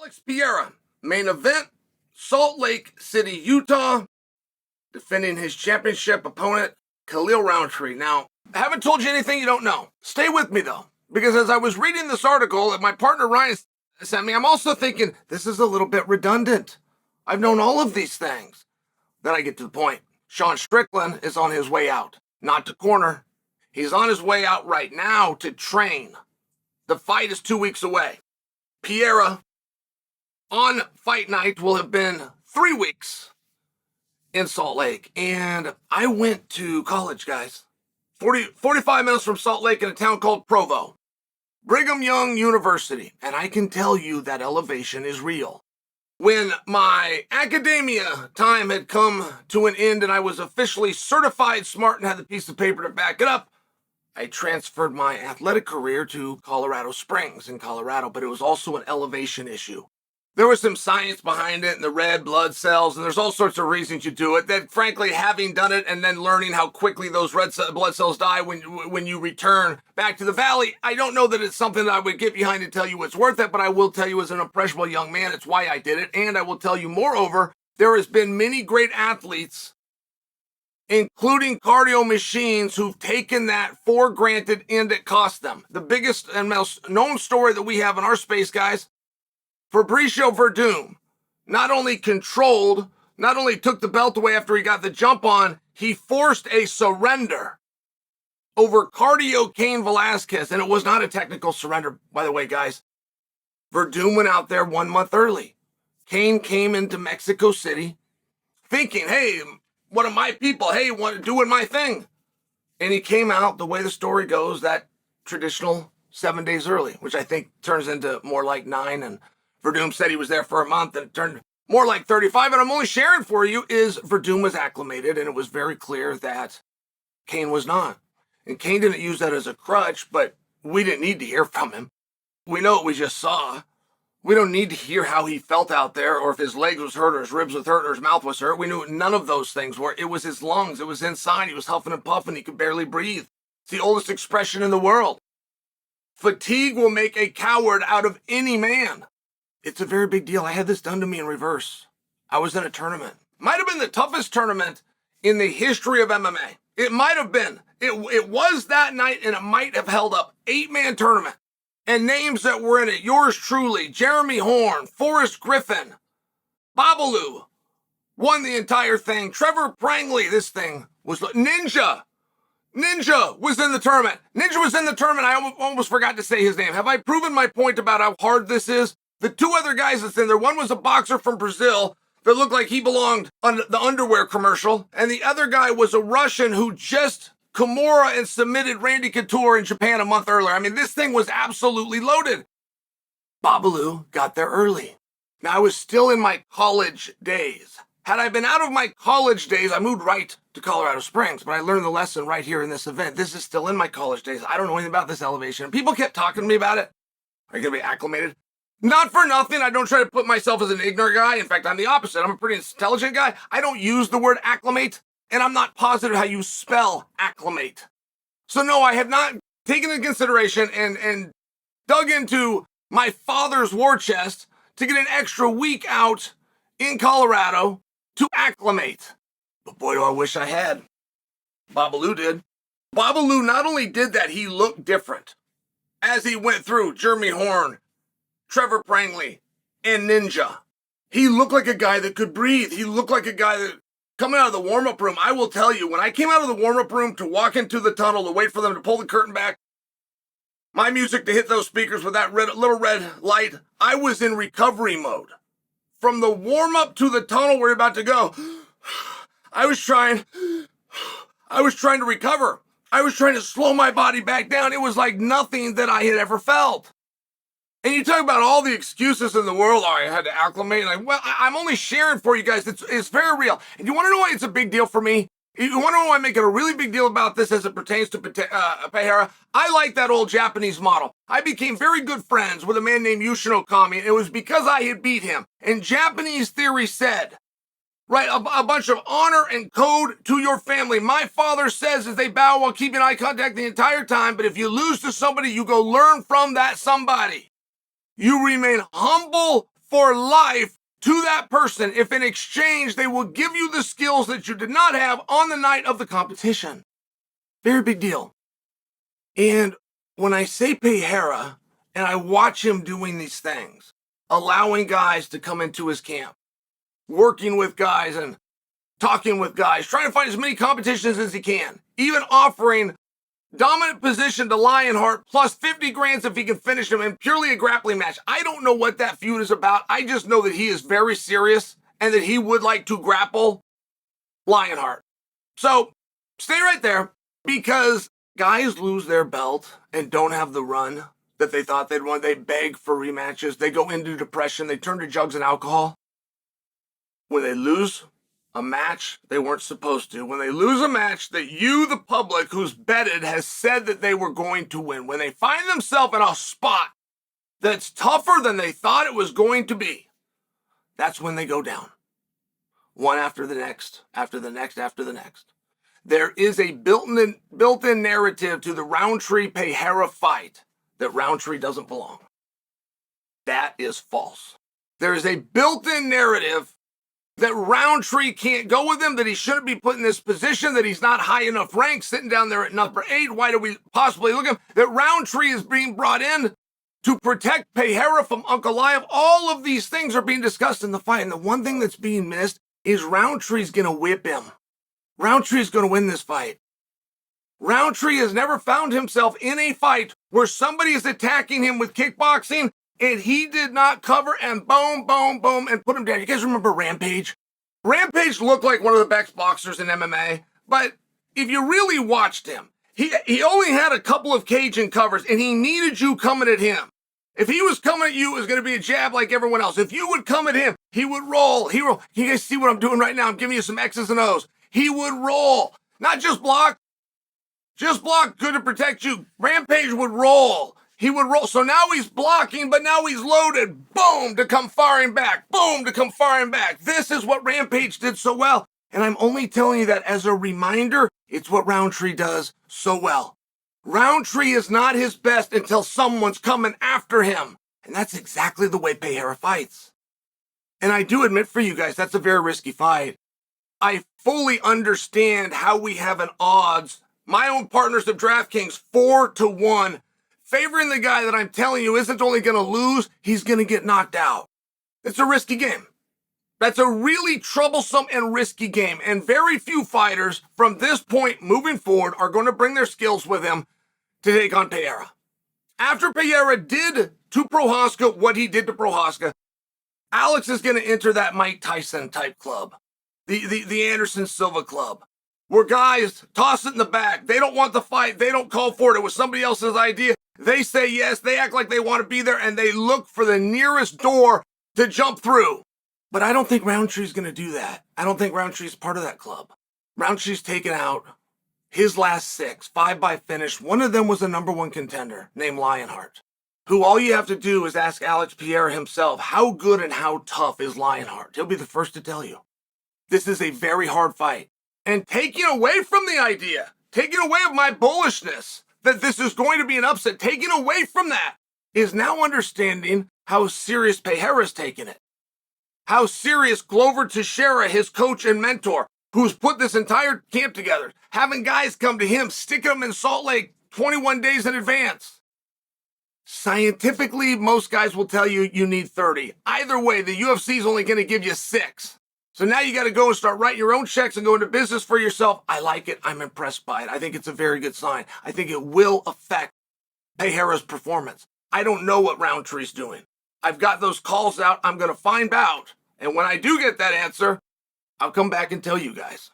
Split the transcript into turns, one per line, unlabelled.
Alex Pereira, main event, Salt Lake City, Utah, defending his championship opponent, Khalil Rountree. Now, I haven't told you anything you don't know. Stay with me, though, because as I was reading this article that my partner Ryan sent me, I'm also thinking, this is a little bit redundant. I've known all of these things. Then I get to the point. Sean Strickland is on his way out, not to corner. He's on his way out right now to train. The fight is 2 weeks away. Perera, on fight night, will have been 3 weeks in Salt Lake. And I went to college, guys. 45 minutes from Salt Lake in a town called Provo. Brigham Young University. And I can tell you that elevation is real. When my academia time had come to an end and I was officially certified smart and had the piece of paper to back it up, I transferred my athletic career to Colorado Springs in Colorado, but it was also an elevation issue. There was some science behind it and the red blood cells, and there's all sorts of reasons you do it that, frankly, having done it and then learning how quickly those blood cells die when you return back to the valley, I don't know that it's something that I would get behind and tell you it's worth it, but I will tell you as an impressionable young man, it's why I did it. And I will tell you, moreover, there has been many great athletes, including cardio machines, who've taken that for granted and it cost them. The biggest and most known story that we have in our space, guys, Fabricio Werdum not only took the belt away after he got the jump on, he forced a surrender over Cardio Cain Velasquez. And it was not a technical surrender, by the way, guys. Werdum went out there 1 month early. Cain came into Mexico City thinking, hey, one of my people, hey, doing my thing. And he came out, the way the story goes, that traditional 7 days early, which I think turns into more like 9. And Werdum said he was there for a month and it turned more like 35. And I'm only sharing for you is Werdum was acclimated, and it was very clear that Cain was not. And Cain didn't use that as a crutch, but we didn't need to hear from him. We know what we just saw. We don't need to hear how he felt out there, or if his legs was hurt or his ribs was hurt or his mouth was hurt. We knew none of those things were. It was his lungs. It was inside. He was huffing and puffing. He could barely breathe. It's the oldest expression in the world. Fatigue will make a coward out of any man. It's a very big deal. I had this done to me in reverse. I was in a tournament. Might have been the toughest tournament in the history of MMA. It might have been. It was that night, and it might have held up. 8-man tournament. And names that were in it, yours truly, Jeremy Horn, Forrest Griffin, Babalu, won the entire thing. Trevor Prangley, this thing was Ninja. Ninja was in the tournament. I almost forgot to say his name. Have I proven my point about how hard this is? The 2 other guys that's in there, one was a boxer from Brazil that looked like he belonged on the underwear commercial, and the other guy was a Russian who just Kimura and submitted Randy Couture in Japan a month earlier. I mean, this thing was absolutely loaded. Babalu got there early. Now, I was still in my college days. Had I been out of my college days, I moved right to Colorado Springs, but I learned the lesson right here in this event. This is still in my college days. I don't know anything about this elevation. And people kept talking to me about it. Are you going to be acclimated? Not for nothing. I don't try to put myself as an ignorant guy. In fact, I'm the opposite. I'm a pretty intelligent guy. I don't use the word acclimate, and I'm not positive how you spell acclimate. So no, I have not taken into consideration and dug into my father's war chest to get an extra week out in Colorado to acclimate. But boy, do I wish I had. Babalu did. Babalu not only did that, he looked different as he went through Jeremy Horn, Trevor Prangley, and Ninja. He looked like a guy that could breathe. He looked like a guy that, coming out of the warm-up room, I will tell you, when I came out of the warm-up room to walk into the tunnel to wait for them to pull the curtain back, my music to hit those speakers with that little red light, I was in recovery mode. From the warm-up to the tunnel we're about to go, I was trying to recover. I was trying to slow my body back down. It was like nothing that I had ever felt. And you talk about all the excuses in the world. Oh, I had to acclimate. Well, I'm only sharing for you guys. It's very real. And you want to know why it's a big deal for me? You want to know why I'm making a really big deal about this as it pertains to Perera? I like that old Japanese model. I became very good friends with a man named Yushin Okami, and it was because I had beat him. And Japanese theory said, right, a bunch of honor and code to your family. My father says as they bow while keeping eye contact the entire time, but if you lose to somebody, you go learn from that somebody. You remain humble for life to that person if in exchange they will give you the skills that you did not have on the night of the competition. Very big deal. And when I say Perera, and I watch him doing these things, allowing guys to come into his camp, working with guys and talking with guys, trying to find as many competitions as he can, even offering dominant position to Lionheart plus 50 grand if he can finish him in purely a grappling match. I don't know what that feud is about. I just know that he is very serious and that he would like to grapple Lionheart. So stay right there, because guys lose their belt and don't have the run that they thought they'd want. They beg for rematches. They go into depression. They turn to drugs and alcohol. When they lose a match they weren't supposed to, when they lose a match that you, the public, who's betted, has said that they were going to win, when they find themselves in a spot that's tougher than they thought it was going to be, that's when they go down. One after the next, after the next, after the next. There is a built-in narrative to the Rountree-Perera fight that Rountree doesn't belong. That is false. There is a built-in narrative that Rountree can't go with him, that he shouldn't be put in this position, that he's not high enough rank, sitting down there at number 8. Why do we possibly look at him? That Rountree is being brought in to protect Perera from Uncle Liev. All of these things are being discussed in the fight, and the one thing that's being missed is Rountree's going to whip him. Rountree's going to win this fight. Rountree has never found himself in a fight where somebody is attacking him with kickboxing and he did not cover and boom, boom, boom, and put him down. You guys remember Rampage? Rampage looked like one of the best boxers in MMA, but if you really watched him, he only had a couple of Cajun covers, and he needed you coming at him. If he was coming at you, it was going to be a jab like everyone else. If you would come at him, he would roll. Can you guys see what I'm doing right now? I'm giving you some X's and O's. He would roll, not just block. Just block, good to protect you. Rampage would roll. He would roll. So now he's blocking, but now he's loaded. Boom, to come firing back. Boom, to come firing back. This is what Rampage did so well. And I'm only telling you that as a reminder. It's what Rountree does so well. Rountree is not his best until someone's coming after him. And that's exactly the way Perera fights. And I do admit for you guys, that's a very risky fight. I fully understand how we have an odds, my own partners of DraftKings, 4-1, favoring the guy that I'm telling you isn't only going to lose, he's going to get knocked out. It's a risky game. That's a really troublesome and risky game. And very few fighters from this point moving forward are going to bring their skills with him to take on Perera. After Perera did to Prohaska what he did to Prohaska, Alex is going to enter that Mike Tyson type club. The Anderson Silva club, where guys toss it in the back. They don't want the fight. They don't call for it. It was somebody else's idea. They say yes. They act like they want to be there, and they look for the nearest door to jump through. But I don't think Rountree's going to do that. I don't think Rountree's part of that club. Rountree's taken out his last 6, 5 by finish. One of them was a number 1 contender named Lionheart, who all you have to do is ask Alex Pereira himself, how good and how tough is Lionheart? He'll be the first to tell you. This is a very hard fight. And taking away from the idea, taking away of my bullishness that this is going to be an upset, taking away from that is now understanding how serious Perera's taken it. How serious Glover Teixeira, his coach and mentor, who's put this entire camp together, having guys come to him, sticking them in Salt Lake 21 days in advance. Scientifically, most guys will tell you you need 30. Either way, the UFC is only going to give you 6. So now you got to go and start writing your own checks and go into business for yourself. I like it. I'm impressed by it. I think it's a very good sign. I think it will affect Perera's performance. I don't know what Rountree's doing. I've got those calls out. I'm going to find out. And when I do get that answer, I'll come back and tell you guys.